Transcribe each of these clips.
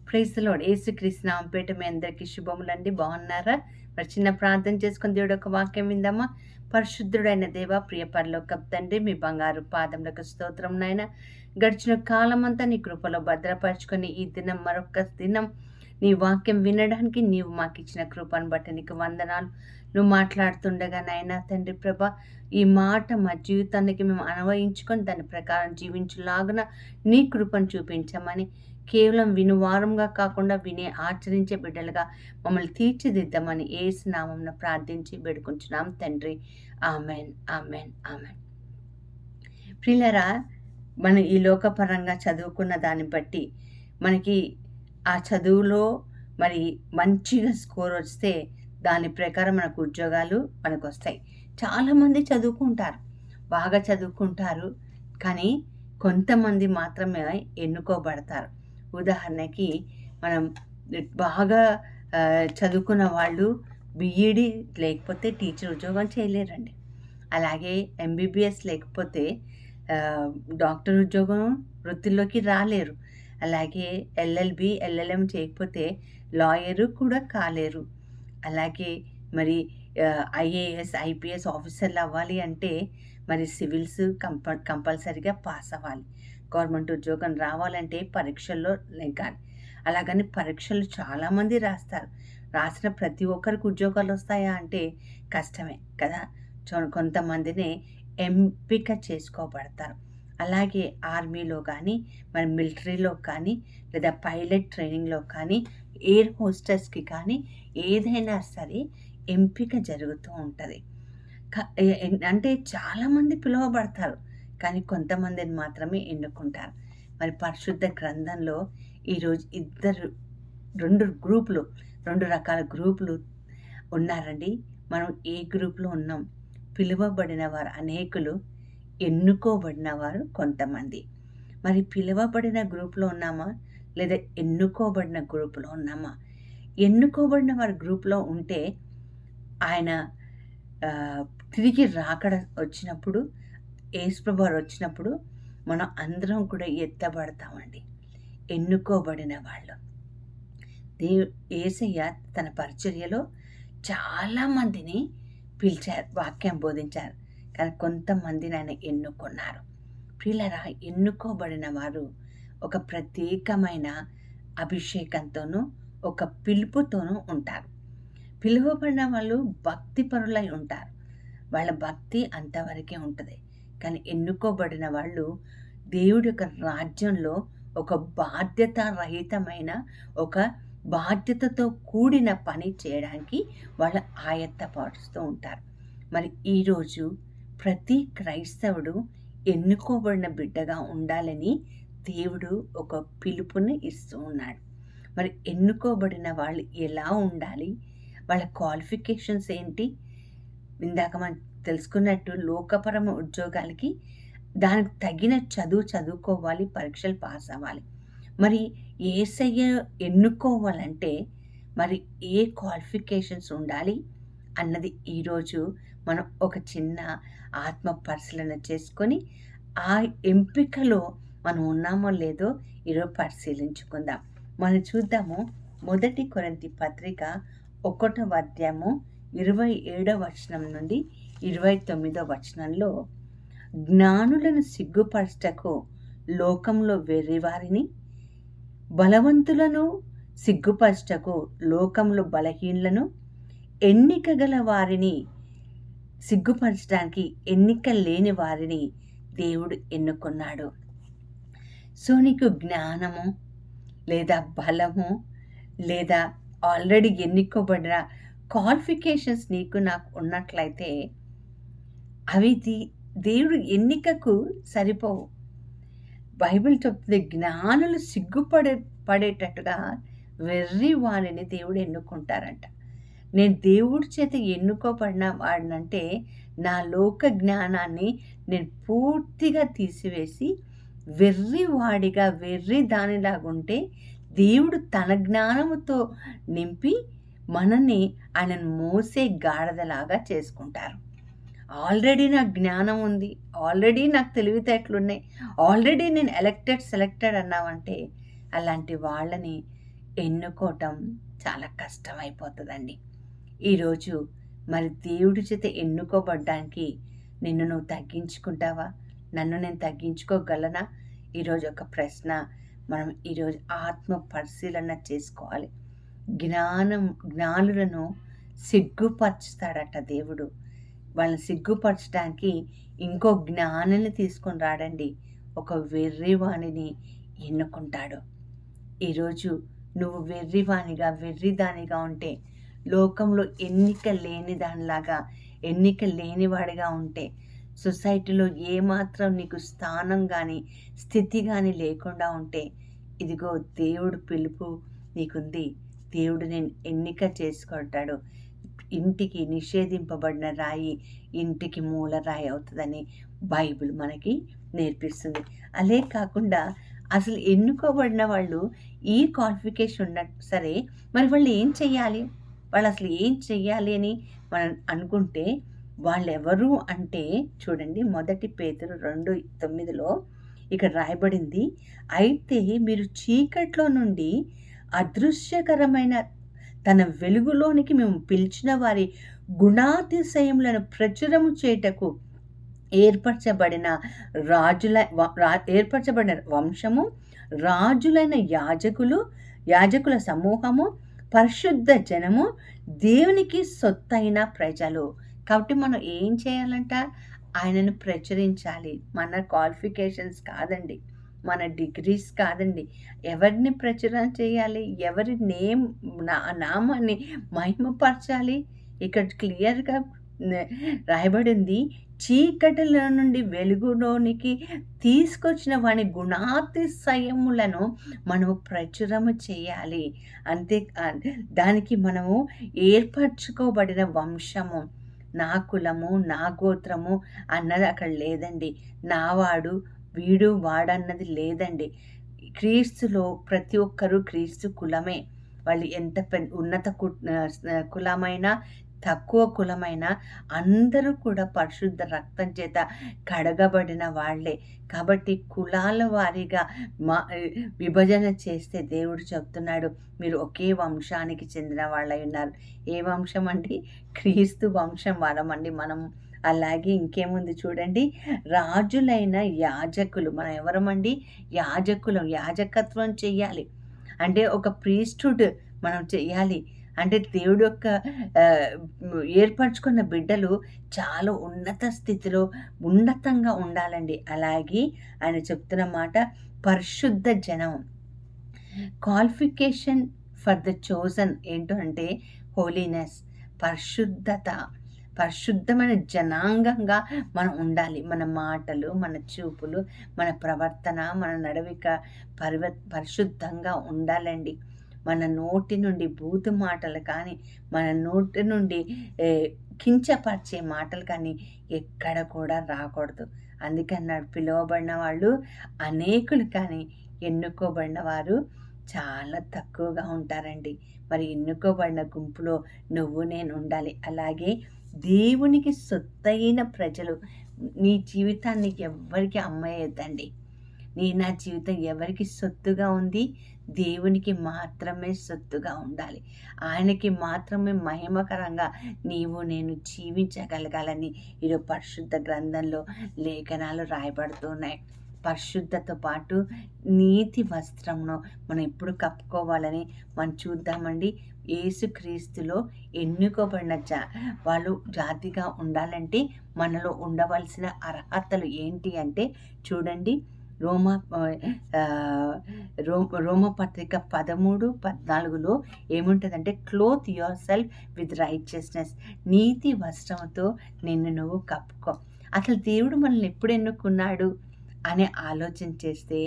Praise the lord. యేసుక్రీస్తు నామం పేరిట మీ అందరికీ శుభములండి. బాగున్నారా? మరి చిన్న ప్రార్థన చేసుకొని దేవుడు ఒక వాక్యం విందామా? పరిశుద్ధుడైన దేవ, ప్రియ పరలోకపు తండ్రి, మీ బంగారు పాదములకు స్తోత్రం నాయన. గడిచిన కాలమంతా నీ కృపలో భద్రపరుచుకొని ఈ దినం మరొక దినం నీ వాక్యం వినడానికి నీవు మాకు ఇచ్చిన కృపను బట్టి నీకు వందనాలు. నువ్వు మాట్లాడుతుండగా నాయన తండ్రి ప్రభ, ఈ మాట మా జీవితానికి మేము అన్వయించుకొని దాని ప్రకారం జీవించులాగున నీ కృపను చూపించమని, కేవలం వినువారంగా కాకుండా వినే ఆచరించే బిడ్డలుగా మమ్మల్ని తీర్చిదిద్దామని యేసు నామమున ప్రార్థించి వేడుకుంటున్నాం తండ్రి. Amen, amen, amen. ప్రియులారా, మనం ఈ లోకపరంగా చదువుకున్న దాన్ని బట్టి మనకి ఆ చదువులో మరి మంచిగా స్కోర్ వస్తే దాని ప్రకారం మనకు ఉద్యోగాలు మనకు వస్తాయి. చాలామంది చదువుకుంటారు, బాగా చదువుకుంటారు, కానీ కొంతమంది మాత్రమే ఎన్నుకోబడతారు. ఉదాహరణకి మనం బాగా చదువుకున్న వాళ్ళు బీఈడి లేకపోతే టీచర్ ఉద్యోగం చేయలేరండి. అలాగే ఎంబీబీఎస్ లేకపోతే డాక్టర్ ఉద్యోగం వృత్తిలోకి రాలేరు. అలాగే ఎల్ఎల్బి ఎల్ఎల్ఎం చేయకపోతే లాయరు కూడా కాలేరు. అలాగే మరి ఐఏఎస్ ఐపీఎస్ ఆఫీసర్లు అవ్వాలి అంటే మరి సివిల్స్ కంపల్సరీగా పాస్ అవ్వాలి. గవర్నమెంట్ ఉద్యోగం రావాలంటే పరీక్షల్లో నెగ్గాలి. అలాగని పరీక్షలు చాలామంది రాస్తారు. రాసిన ప్రతి ఒక్కరికి ఉద్యోగాలు వస్తాయా అంటే కష్టమే కదా. కొంతమందినే ఎంపిక చేసుకోబడతారు. అలాగే ఆర్మీలో కానీ, మరి మిలిటరీలో కానీ, లేదా పైలట్ ట్రైనింగ్లో కానీ, ఎయిర్ హోస్టెస్కి కానీ ఏదైనా సరే ఎంపిక జరుగుతూ ఉంటుంది. అంటే చాలామంది పిలువబడతారు, కానీ కొంతమందిని మాత్రమే ఎన్నుకుంటారు. మరి పరిశుద్ధ గ్రంథంలో ఈరోజు రెండు రకాల గ్రూపులు ఉన్నారండి. మనం ఏ గ్రూప్లో ఉన్నాం? పిలువబడిన వారు అనేకులు, ఎన్నుకోబడిన వారు కొంతమంది. మరి పిలువబడిన గ్రూప్లో ఉన్నామా, లేదా ఎన్నుకోబడిన గ్రూప్లో ఉన్నామా? ఎన్నుకోబడిన వారి గ్రూప్లో ఉంటే ఆయన తిరిగి రాకడ వచ్చినప్పుడు, యేసుప్రభు వారు వచ్చినప్పుడు మనం అందరం కూడా ఎత్తబడతామండి. ఎన్నుకోబడిన వాళ్ళు. యేసయ్య తన పరిచర్యలో చాలామందిని పిలిచారు, వాక్యం బోధించారు, కానీ కొంతమందిని ఆయన ఎన్నుకున్నారు. ప్రియులారా, ఎన్నుకోబడిన వారు ఒక ప్రత్యేకమైన అభిషేకంతోనూ ఒక పిలుపుతోనూ ఉంటారు. పిలువబడిన వాళ్ళు భక్తి పరులై ఉంటారు. వాళ్ళ భక్తి అంతవరకే ఉంటుంది. కానీ ఎన్నుకోబడిన వాళ్ళు దేవుడి యొక్క రాజ్యంలో ఒక బాధ్యతారహితమైన, ఒక బాధ్యతతో కూడిన పని చేయడానికి వాళ్ళు ఆయత్తపరుస్తూ ఉంటారు. మరి ఈరోజు ప్రతి క్రైస్తవుడు ఎన్నుకోబడిన బిడ్డగా ఉండాలని దేవుడు ఒక పిలుపుని ఇస్తూ ఉన్నాడు. మరి ఎన్నుకోబడిన వాళ్ళు ఎలా ఉండాలి? వాళ్ళ క్వాలిఫికేషన్స్ ఏంటి? ఇందాక మనం తెలుసుకున్నట్టు లోకపరమ ఉద్యోగాలకి దానికి తగిన చదువుకోవాలి, పరీక్షలు పాస్ అవ్వాలి. మరి యేసయ్య ఎన్నుకోవాలంటే మరి ఏ క్వాలిఫికేషన్స్ ఉండాలి అన్నది ఈరోజు మనం ఒక చిన్న ఆత్మ పరిశీలన చేసుకొని ఆ ఎంపికలో మనం ఉన్నామో లేదో ఈరోజు పరిశీలించుకుందాం. మనం చూద్దాము. 1 కొరింథీ పత్రిక 1వ అధ్యాయము 27వ వచనం నుండి 29వ వచనంలో, జ్ఞానులను సిగ్గుపరచుటకు లోకంలో వెర్రివారిని, బలవంతులను సిగ్గుపరచుటకు లోకంలో బలహీనులను, ఎన్నిక గల వారిని సిగ్గుపరచడానికి ఎన్నిక లేని వారిని దేవుడు ఎన్నుకున్నాడు. సో నీకు జ్ఞానము లేదా బలము లేదా ఆల్రెడీ ఎన్నుకోబడిన క్వాలిఫికేషన్స్ నీకు నాకు ఉన్నట్లయితే అవి దేవుడు ఎన్నికకు సరిపోవు. బైబిల్ చెప్తుంది, జ్ఞానులు పడేటట్టుగా వెర్రి వారిని దేవుడు ఎన్నుకుంటారంట. నేను దేవుడి చేత ఎన్నుకోబడిన వాడినంటే నా లోక జ్ఞానాన్ని నేను పూర్తిగా తీసివేసి వెర్రి దానిలాగుంటే దేవుడు తన జ్ఞానముతో నింపి మనల్ని ఆయనను మోసే గాడిదలాగా చేసుకుంటారు. ఆల్రెడీ నాకు జ్ఞానం ఉంది, ఆల్రెడీ నాకు తెలివితేటలున్నాయి, ఆల్రెడీ నేను సెలెక్టెడ్ అన్నామంటే అలాంటి వాళ్ళని ఎన్నుకోవటం చాలా కష్టమైపోతుందండి. ఈరోజు మరి దేవుడి చేత ఎన్నుకోబడ్డానికి నిన్ను నువ్వు తగ్గించుకుంటావా? నన్ను నేను తగ్గించుకోగలనా? ఈరోజు ఒక ప్రశ్న మనం ఈరోజు ఆత్మ పరిశీలన చేసుకోవాలి. జ్ఞానులను సిగ్గుపరుచుతాడట దేవుడు. వాళ్ళని సిగ్గుపరచడానికి ఇంకో జ్ఞానిని తీసుకొని రాడండి. ఒక వెర్రివాణిని ఎన్నుకుంటాడు. ఈరోజు నువ్వు వెర్రిదానిగా ఉంటే, లోకంలో ఎన్నిక లేని దానిలాగా, ఎన్నిక లేనివాడిగా ఉంటే, సొసైటీలో ఏమాత్రం నీకు స్థానం కానీ స్థితి కానీ లేకుండా ఉంటే, ఇదిగో దేవుడు పిలుపు నీకుంది. దేవుడు నేను ఎన్నిక చేసుకుంటాడు. ఇంటికి నిషేధింపబడిన రాయి ఇంటికి మూల రాయి అవుతుందని బైబిల్ మనకి నేర్పిస్తుంది. అలే కాకుండా అసలు ఎన్నుకోబడిన వాళ్ళు ఈ క్వాలిఫికేషన్ ఉన్న సరే, మరి వాళ్ళు ఏం చెయ్యాలి? వాళ్ళు అసలు ఏం చెయ్యాలి అని మనం అనుకుంటే, వాళ్ళు ఎవరు అంటే చూడండి, 1 పేతురు 2:9 ఇక్కడ రాయబడింది, అయితే మీరు చీకట్లో నుండి అదృశ్యకరమైన తన వెలుగులోనికి మేము పిలిచిన వారి గుణాతిశయములను ప్రచురము చేయుటకు ఏర్పరచబడిన వంశము, రాజులైన యాజకుల సమూహము, పరిశుద్ధ జనము, దేవునికి సొత్తైన ప్రజలు. కాబట్టి మనం ఏం చేయాలంట? ఆయనను ప్రచురించాలి. మన క్వాలిఫికేషన్స్ కాదండి, మన డిగ్రీస్ కాదండి. ఎవరిని ప్రచురణ చేయాలి? ఎవరి నామాన్ని మహిమపరచాలి? ఇక్కడ క్లియర్గా రాయబడింది, చీకటిలో నుండి వెలుగులోనికి తీసుకొచ్చిన వాని గుణాతిశయములను మనము ప్రచురము చేయాలి. అంతే, దానికి మనము ఏర్పరచుకోబడిన వంశము. నా కులము, నా గోత్రము అన్నది అక్కడ లేదండి. నావాడు, వీడు, వాడన్నది లేదండి. క్రీస్తులో ప్రతి ఒక్కరూ క్రీస్తు కులమే. వాళ్ళు ఎంత ఉన్నత కులమైనా తక్కువ కులమైన అందరూ కూడా పరిశుద్ధ రక్తం చేత కడగబడిన వాళ్ళే. కాబట్టి కులాల వారీగా విభజన చేస్తే దేవుడు చెప్తున్నాడు, మీరు ఒకే వంశానికి చెందిన వాళ్ళై ఉన్నారు. ఏ వంశం అండి? క్రీస్తు వంశం వాళ్ళమండి మనం. అలాగే ఇంకేముంది చూడండి, రాజులైన యాజకులు. మనం ఎవరమండి? యాజకులం. యాజకత్వం చెయ్యాలి అంటే ఒక ప్రీస్టుడ్ మనం చెయ్యాలి. అంటే దేవుడు యొక్క ఏర్పరచుకున్న బిడ్డలు చాలా ఉన్నత స్థితిలో ఉన్నతంగా ఉండాలండి. అలాగే ఆయన చెప్తున్న మాట, పరిశుద్ధ జనం. క్వాలిఫికేషన్ ఫర్ ద చోజన్ ఏంటో అంటే హోలీనెస్, పరిశుద్ధమైన జనాంగంగా మనం ఉండాలి. మన మాటలు, మన చూపులు, మన ప్రవర్తన, మన నడవిక పరిశుద్ధంగా ఉండాలండి. మన నోటి నుండి బూతు మాటలు కానీ, మన నోటి నుండి కించపరిచే మాటలు కానీ ఎక్కడ కూడా రాకూడదు. అందుకన్నాడు, పిలువబడిన వాళ్ళు అనేకులు కానీ ఎన్నుకోబడిన వారు చాలా తక్కువగా ఉంటారండి. మరి ఎన్నుకోబడిన గుంపులో నువ్వు నేను ఉండాలి. అలాగే దేవునికి సొత్తైన ప్రజలు. నీ జీవితాన్ని ఎవ్వరికి అమ్మేయద్దండి. నా జీవితం ఎవరికి సొత్తుగా ఉంది? దేవునికి మాత్రమే సొత్తుగా ఉండాలి. ఆయనకి మాత్రమే మహిమకరంగా నీవు నేను జీవించగలగాలని ఈరోజు పరిశుద్ధ గ్రంథంలో లేఖనాలు రాయబడుతున్నాయి. పరిశుద్ధతో పాటు నీతి వస్త్రమును మనం ఎప్పుడు కప్పుకోవాలని మనం చూద్దామండి. యేసుక్రీస్తులో ఎన్నుకోబడిన వాళ్ళు జాతిగా ఉండాలంటే మనలో ఉండవలసిన అర్హతలు ఏంటి అంటే చూడండి, రోమపత్రిక 13:14 ఏముంటుందంటే, cloth your self with righteousness. నీతి వస్త్రముతో నిన్ను నువ్వు కప్పుకో. అసలు దేవుడు మనల్ని ఎప్పుడు ఎన్నుకున్నాడు అని ఆలోచన చేస్తే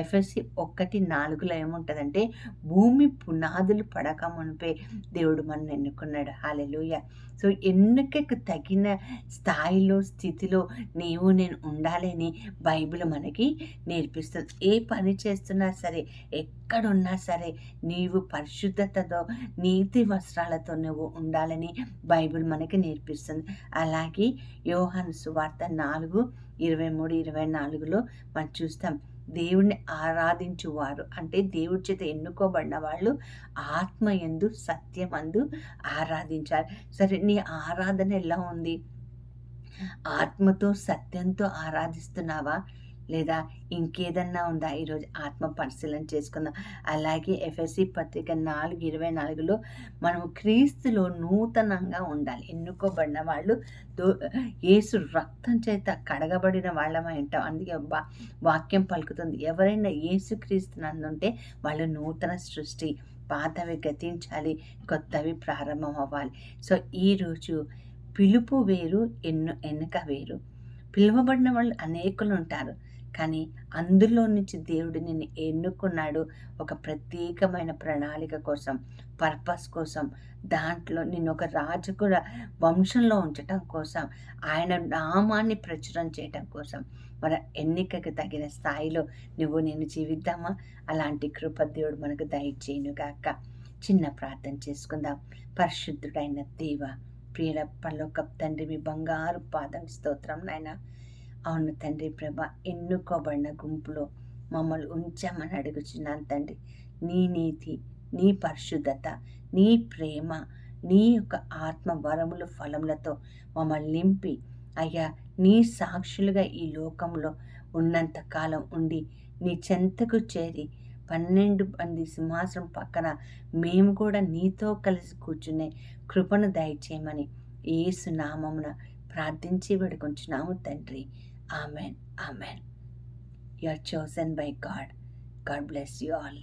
ఎఫెసీ 1:4 ఏముంటుందంటే, భూమి పునాదులు పడక మునిపే దేవుడు మనల్ని ఎన్నుకున్నాడు. హల్లెలూయా. సో ఎన్నికకు తగిన స్థాయిలో, స్థితిలో నీవు నేను ఉండాలని బైబిల్ మనకి నేర్పిస్తుంది. ఏ పని చేస్తున్నా సరే, ఎక్కడున్నా సరే నీవు పరిశుద్ధతతో, నీతి వస్త్రాలతో నువ్వు ఉండాలని బైబిల్ మనకి నేర్పిస్తుంది. అలాగే యోహాను సువార్త 4:23-24 మనం చూస్తాం, దేవుణ్ణి ఆరాధించువారు అంటే దేవుడి చేత ఎన్నుకోబడిన వాళ్ళు ఆత్మయందు సత్యమందు ఆరాధించాలి. సరే, నీ ఆరాధన ఎలా ఉంది? ఆత్మతో సత్యంతో ఆరాధిస్తున్నావా? లేదా ఇంకేదన్నా ఉందా? ఈరోజు ఆత్మ పరిశీలన చేసుకుందాం. అలాగే ఎఫెసీ పత్రిక 4:24లో మనము క్రీస్తులో నూతనంగా ఉండాలి. ఎన్నుకోబడిన వాళ్ళు యేసు రక్తం చేత కడగబడిన వాళ్ళమై ఉంటాం. అందుకే వాక్యం పలుకుతుంది, ఎవరైనా యేసుక్రీస్తు నందుంటే వాళ్ళు నూతన సృష్టి, పాతవి గతించాలి, కొత్తవి ప్రారంభం అవ్వాలి. సో ఈరోజు పిలుపు వేరు, ఎన్నిక వేరు. పిలువబడిన వాళ్ళు అనేకులు ఉంటారు, కానీ అందులో నుంచి దేవుడు నిన్ను ఎన్నుకున్నాడు ఒక ప్రత్యేకమైన ప్రణాళిక కోసం, పర్పస్ కోసం. దాంట్లో నిన్ను ఒక రాజకుల వంశంలో ఉంచటం కోసం, ఆయన నామాన్ని ప్రచురం చేయటం కోసం. మన ఎన్నికకు తగిన స్థాయిలో నేను జీవిద్దామా? అలాంటి కృప దేవుడు మనకు దయచేయునుగాక. చిన్న ప్రార్థన చేసుకుందాం. పరిశుద్ధుడైన దేవ, ప్రియుల పరలోకపు తండ్రి, మీ బంగారు పాదం స్తోత్రం నాయన. అవును తండ్రి, ప్రభ ఎన్నుకోబడిన గుంపులో మమ్మల్ని ఉంచామని అడుగుచున్నాను తండ్రి. నీ నీతి, నీ పరిశుద్ధత, నీ ప్రేమ, నీ యొక్క ఆత్మ వరములు ఫలములతో మమ్మల్ని నింపి అయ్యా, నీ సాక్షులుగా ఈ లోకంలో ఉన్నంత కాలం ఉండి నీ చెంతకు చేరి 12 మంది సింహాసనం పక్కన మేము కూడా నీతో కలిసి కూర్చునే కృపను దయచేయమని యేసు నామమున ప్రార్థించి వేడుకొంచున్నాము తండ్రి. Amen. Amen. You are chosen by God. God bless you all.